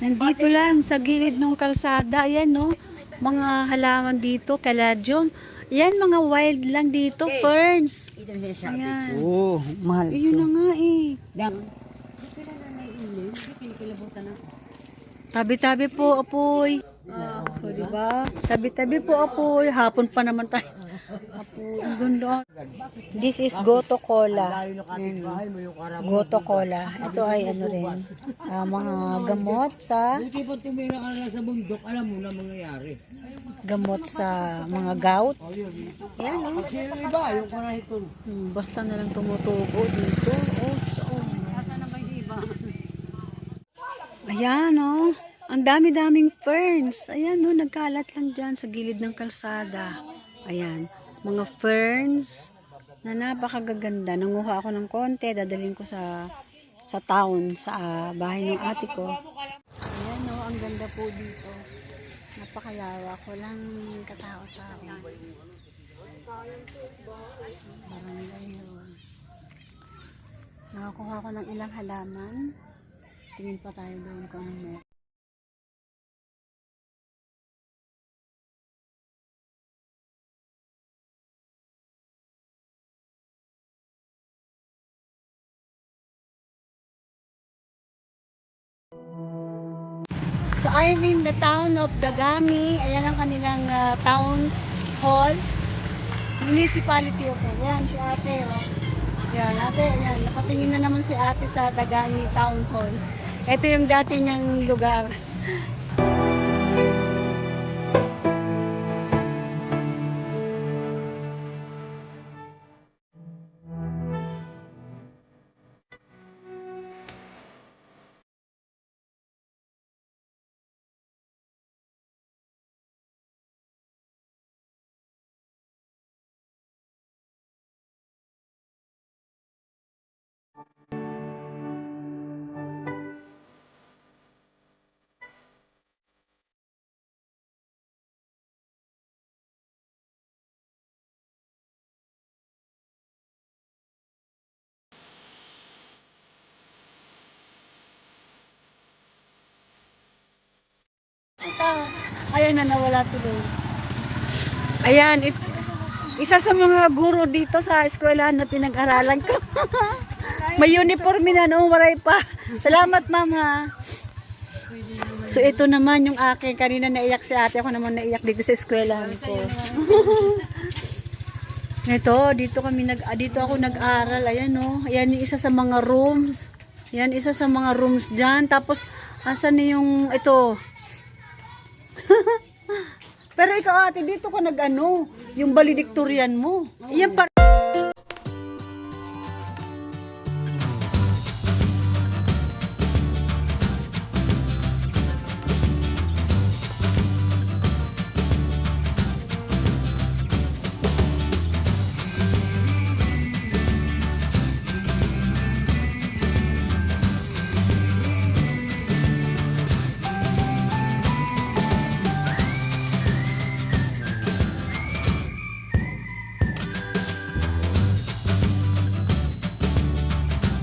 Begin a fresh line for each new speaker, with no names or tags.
Nandito lang sa gilid ng kalsada. Ayan, no? Mga halaman dito, kaladyong. Ayan, mga wild lang dito, ferns. Ayan.
Oo, mahal.
Ayun na nga eh. Tabi-tabi po, apoy. O, diba? Tabi-tabi po, apoy. Hapon pa naman tayo. Apoy, ang ganda. This is Goto Cola. Ayan, Goto Cola. Ito ay ano rin, mga gamot sa
Buti pa tumira ka na sa bundok, alam mo na mangyayari.
gamot sa mga gout. Ayan, no?
Sino iba, yung karahitol.
Basta na lang tumutubo dito. Oh, so. Ayan, oh. Ang dami-daming ferns. Ayan, no, nagkalat lang dyan sa gilid ng kalsada. Ayan, mga ferns na napakagaganda. Nanguha ako ng konti, dadalhin ko sa town, sa bahay ng ate ko. Ayan, no, ang ganda po dito. Napakalawa ko lang katao-tao. Barangay yun. Nakakuha ko ng ilang halaman. Tingin pa tayo doon kung ano meron. So I'm in the town of Dagami. Ayan ang kanilang town hall. Municipality of Ayan si ate. Oh. Ayan ate. Ayan. Nakatingin na naman si ate sa Dagami Town Hall. Ito yung dati niyang lugar. Ayan na, nawala tuloy. Ayan, isa sa mga guro dito sa eskwelahan na pinag-aralan ko. May uniforme na noong waray pa. Salamat, mama. So ito naman yung akin. Kanina naiyak si ate. Ako naman naiyak dito sa eskwelahan ko. Dito ako nag-aral. Ayan oh. Ayan yung isa sa mga rooms. Ayan isa sa mga rooms dyan. Tapos, asan na yung ito? Pero ikaw ate, dito ka nag-ano, yung valedictorian mo. Yan